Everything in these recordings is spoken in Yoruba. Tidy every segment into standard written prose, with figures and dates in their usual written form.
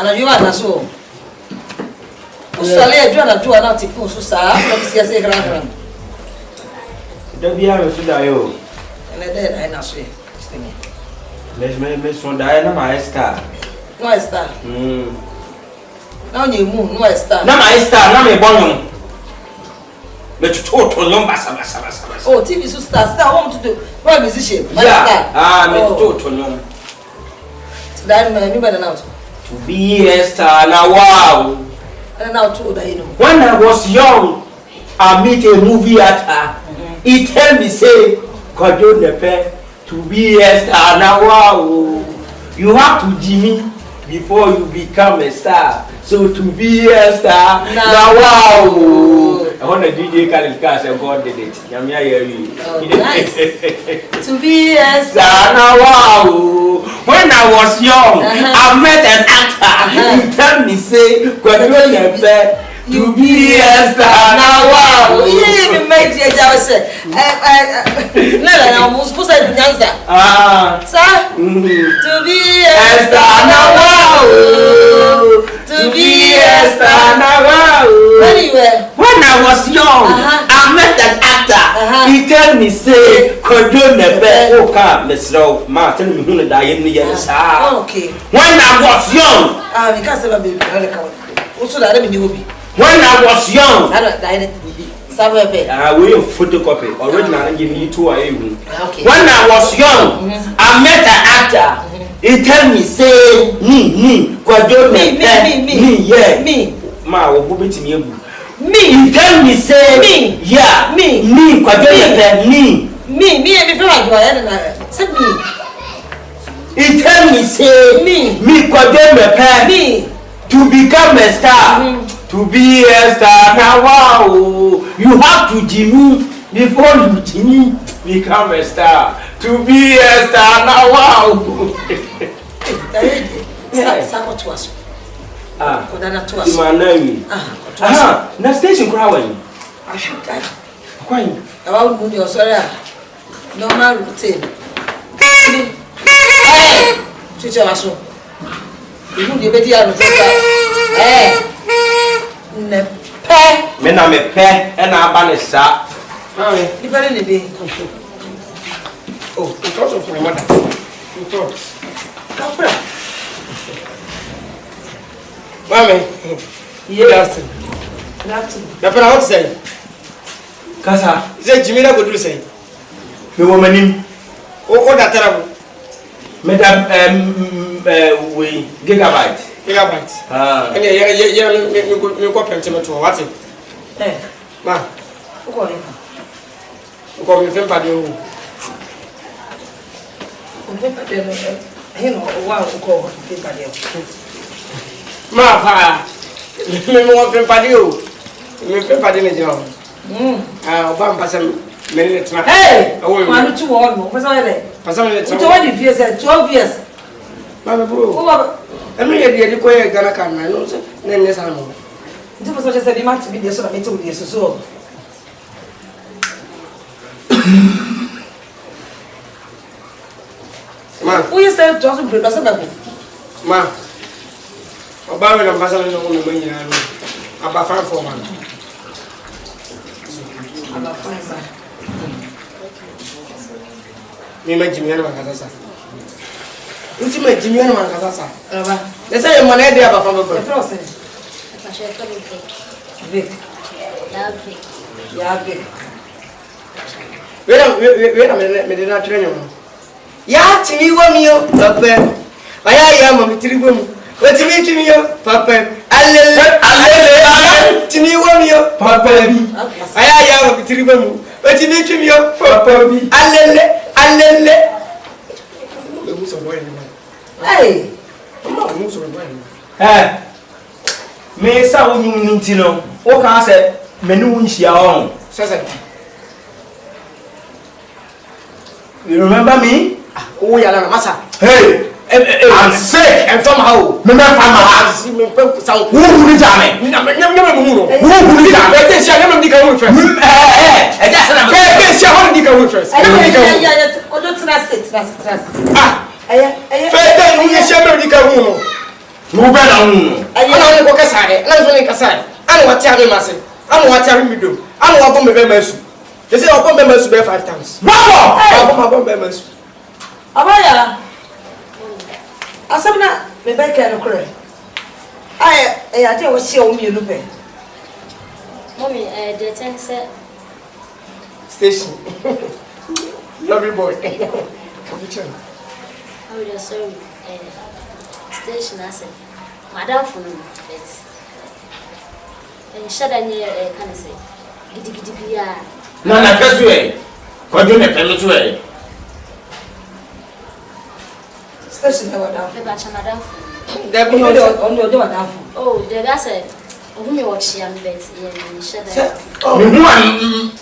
And you are so. Usale do na do na tifu so sa na sia se gram. Da bia me so da yo. Na dey na so. Me so da na ma star. No star. Na onye mu no star. Na ma star na me bonyo. Me tuto number saba. Oh, TV so star want to do. What musician? Yeah. Ah, me tuto number. That me better now. To be a star now, wow. And now too, that you know. When I was young, I met a movie actor. He tell me say, "Kojo nepe to be a star now, wow. You have to Jimmy before you become a star. So to be a star now, wow." I want a DJ Khaled Cash and God did it. Nice. To be a star now, wow. When I was young, I met an actor. He tell me say, "Kojo nepe to be a star now, wow." Yeah, me make the job say. No, I'm supposed to answer. Sir, to be a star now, wow. To be a star now, wow. Anyway. When I was young, I met an actor. He tell me say, "Kojo nepe oka mesro ma tell me hunu da yen ni yen sa." Okay. When I was young, we can't say baby. Also that me ni obi. When I was young, I don't die we photocopy original and give me two. Okay. When I was young, I met an actor. He tell me say, me, Kojo nepe me. Ma wo bobeti me ebu. Me. He tell me say me. Yeah. Me. Kojo nepe me. Me before I go ahead say me. He tell me say me Kojo nepe me to become a star. To be a star now, wow. You have to Jimmy before you Jimmy become a star. To be a star now, wow. Sako to us. Kodana to us. Imanami. Na station crowd when I should die. Why? About mood your sorry. Normal routine. Hey, teacher Maso. You know the better no eh. Ne pe. Me na me pe e na aba ne sa. Ni bale ne be. Oh, because of my mother. You talk. Kafra. Mami, good afternoon. Good afternoon. Dapper, what say? Kasa. Say Jimmy na go do say. Me wo manim. O da terrible. Me da we gigabyte. And you go pentiment to what? Ma. Who call him? Who call me Fempa de who? He know why who call Fempa de. Ma pa. Me mo Fempa de who? Me Fempa de ne job. Obam pasam me tena. Hey! Man too old mo. What's all that? Pasam le tena. So what if you say 12 years? Mama bro. Emi ye di ko ye Ghana kan na no se ne sa no. Nti for such say be mat be dey so na me dey so. Ma. Who you say to us be person baby? Ma. Oba we na pasam no mo me nyina no. Aba fan for man. Aba fan sa. Me ma Jimmy na makasa sa. Nti ma Jimmy na makasa sa. Aba. Le say mo na dey aba fan for. E fro say. Vic. Yeah, Vic. Wait a minute, me did not train you. Ya, Timmy, 1 year, Papa. I am a tribu. What to me, Papa? alele tini wonyo papa bi aya ya wo bitiri bamu tini twimyo papa bi alele mu so boy ni hey mu so boy ni me sa wonyum ni ntino o kan se menu unhia on sese you remember me oh ya na masa hey I'm sick and somehow me fama see me pe sound who ni jame nyame mu no who ni jame e sia nyame di ka won first e just na e sia won di ka won first ojo trust fete ni ye sia me di ka won no wo be na hu ana ni ko kasa he na so ni kasa ana wa tia me mase ana wa tia me do ana wa bo me be masu they say wa bo me masu be 5 times babo wa bo me masu abaya asabna me be ka no kure ay ade wo hie wo mienu pe mommy the thing say station lovely boy come check how you sorry station as madam for no it's shada nye kan say gidigidi bia na fesu e kojo ne pelu tu e station na wada e ba cha madam for there be on the wada oh the guy say ohu me watch am bet ye shada me hu an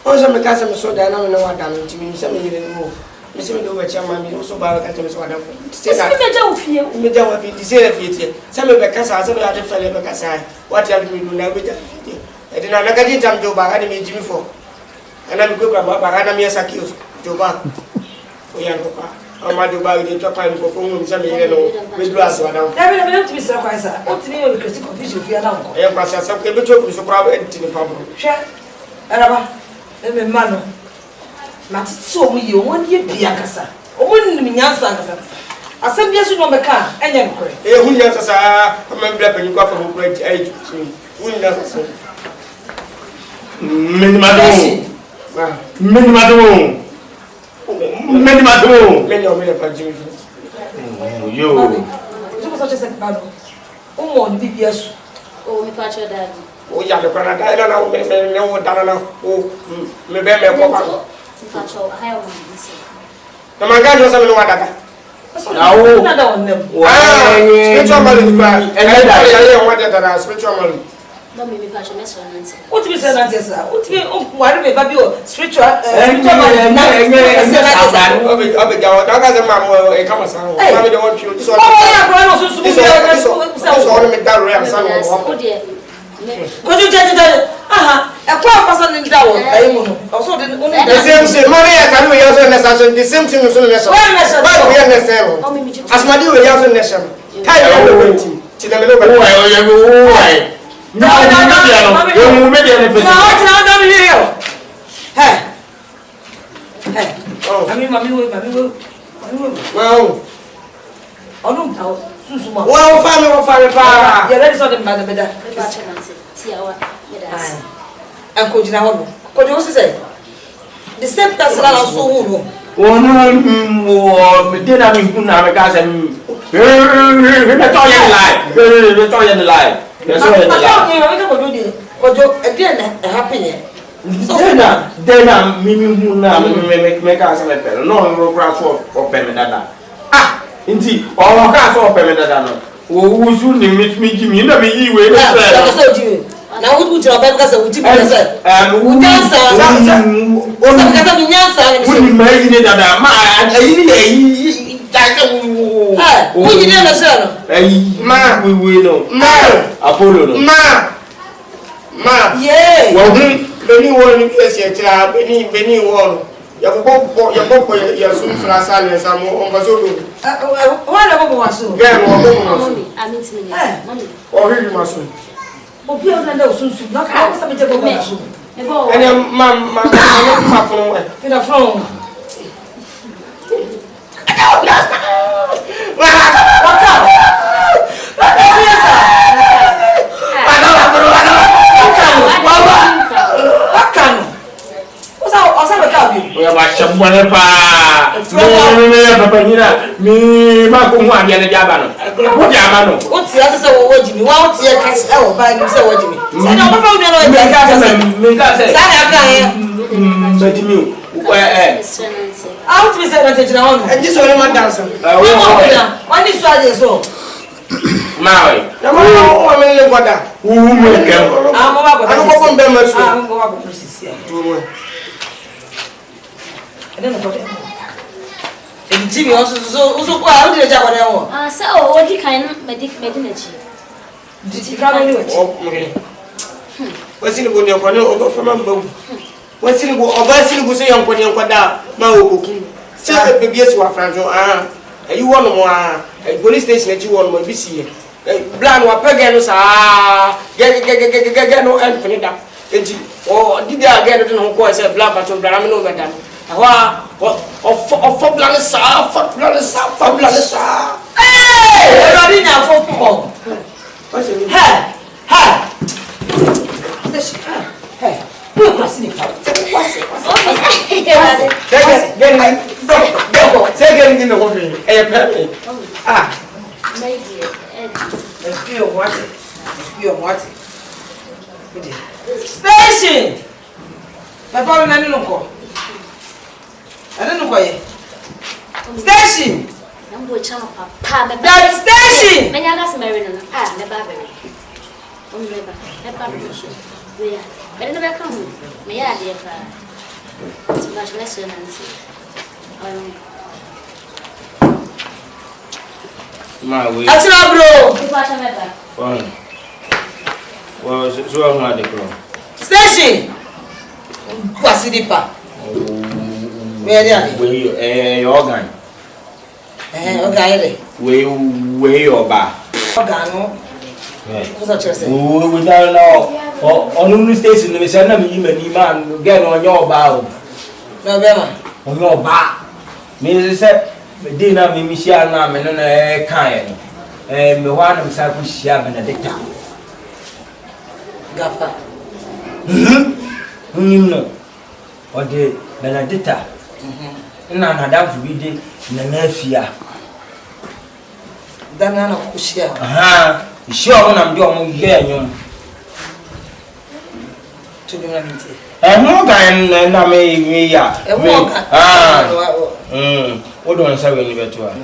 o se me kasa me so da na me no wada no ntimi se me yire no me se me do we chama me so ba ka me so wada fo se me ja ofie me ja wa fi di se fi tie se me be kasa se me ade fele be kasa what you me do na be ja fi e de na na ka di tam do ba ga ni me jimi fo ana mi ko ba ba ga na me saki do ba o ya no pa ama do ba de to pa ni ko fo mu se me yire no me do aso wada na be na timi sira kwa sa o timi o critical confusion fi ana nko e kwa sa ke be to ku so pra ba enti ni pa bro hwe araba me ma no mati so mu yi o won ye bia kasa o won nim nyansa kasa asem bia so no me ka enya nkore e hu nyansa sa ma bla pa ni ko fa mo pra ai ju hu nyansa sa meni madum meni o me le pa jimi yo so so chese pa no o mo ni bibia so oh me pa cho daddy o ya le kwa na da na me o da na o me be me ko pa me pa cho hayo mo say na manga jo sa me no wada da Awo. na da won nem spiritual marriage pa Enye da. ya ye wada da spiritual marriage mommy me pa cho me so nanti o timi se na tesa o timi o wari me ba bi o spiritual enye obe jawo da ka se ma mo e kama sa o ma me de won twi so o ya ko no so so so me da re am sa no o de ko ju je aha e kwa pasa ni da wo ayi mu no o so de o ni the same thing money ya kan we also necessary the same thing so necessary why we are necessary oh me just asmadi we also necessary kai we are waiting till the middle wo ai no media no na o ti na da mi yo hey mami well onu ta susu ma well family pa ya ready so dem ba da beda me pa cho nanti ti awa me da say an ko jina ho ko jo se say the same person na so hu no onu wo me de na mi hu na me ka se me to ye lie yes so ye lie ni ko jo de ko jo e de na happen ye Dena mimi hu na me ka se me pelo no ro kra so o pe me dada nti o ka so o pe me dada no wo wusu ni mi gimi na me yi we na so ji na wo jira ba ka se wo ji ba se wo nyansa o se ka se mi nyansa wo ni ma yi ni dada ma ayi ni yi ta ka wo wo ji na se no ayi ma we no ma apollo no ma yeah wo hu beni wo ni bi ese tira beni wo ya popo ya sun frasa le samu on bazo do wa na mo waso ge mo mo mommy I mean to me mommy o ri maso o bi o na da sunsun na ka o sa me je go ba so e bo ene ma fun we ina from Fabi. We are watching one pa. Me papa nyina. Me ma ko hu abia na dia ba no. Wo dia ma no. O ti ase se wo Jimmy. Wa o ti e ka se wo ba ni se wo Jimmy. Say no papa unu na o dia ka se. Me ka se. Say na ka e. Me Jimmy. How to say that you know? And this one man dance. When this one is so. Maui. Na mo wa me le goda. Wu me ke. Ah mo ba ko. Ano ko ko mbe masu. Ah mo ba ko precis ya. Tumo. Ene no ko. E Jimmy also so ko a o dire ja ko de wo. Ah se o odi kan me di na chi. Di ka me ni wo. O me. Wasi ni bo ni ko ni o go fama mbawu. Wasi ni bo obasi ni bo se yon ko ni ko da ma o ko ku. Se be bi esi wa franjo ah. You want more police station that you want more BC. Bland wa pege no sa get no anything that. Oh did I get no ko say bland but bland no madam. Wa of bland sa bland sa. Hey, everybody now for football. What's it? Hey. Hey. Who cross ni pa? What's it? Get in the water. Ah. Station. Papa na ninu ko. Ana nu ko ye. Station. Nambo chama papa me That station. me nyaga se mary no. Ah, me ba bere. O me ba. Me ba bere. We ya. Me no be kan. Me ya de pra. Congratulations Nancy. Maui. Atira bro. People are me ba. Fine. Well, so I'm the pro. Station. Kwasi di pa. Where dey? We organ. Organ ere. We oba. Organ no. Kusa chese. We don't know. On the station we say na me ni man get on your ba o. No be ma. On your ba. Me say me na me share na me no na kan e. Me wa na me sa ku share Benedicta. Gafa. No. O de Benedicta. Na da fu bi de na na afia. Dana na kushia. Aha. Ishi o na mde o mo ye anyom. Tudu na mti. Mo gan na me ya. Mo gan. What do I say when you get to her?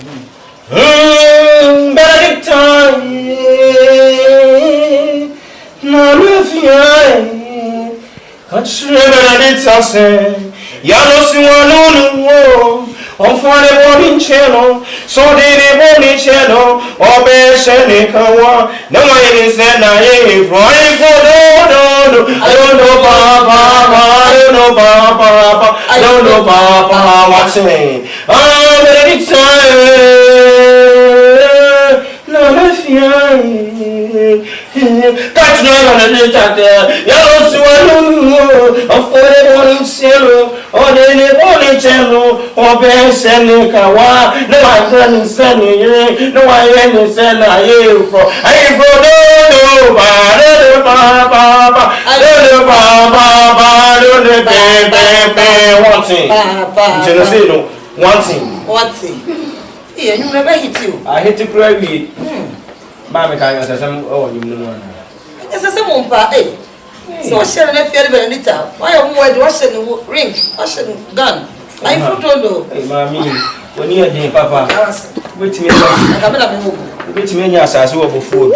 Benedicta. Na lufia. Benedicta say, ya no si wanu wo. On fane boni chelo, so de boni chelo, obe shene kawa. No way is na ye fly for no. I don't know papa, what's it? Ah, Benedicta. No me fie. Catch no on the chat. Ya so wanu, on fane boni chelo, o de boni chelo, obe send kawa, no I can send you, no I can send you for I no one thing. Yeah, you never hit you. I hit to cry with. Mamma can say some oh you know. It's a some eh. So share na fear Benedicta. Why am I washing ring, washing gun? I foot hey, mommy, when you are papa, wait me. I can't be able to make your sass over food.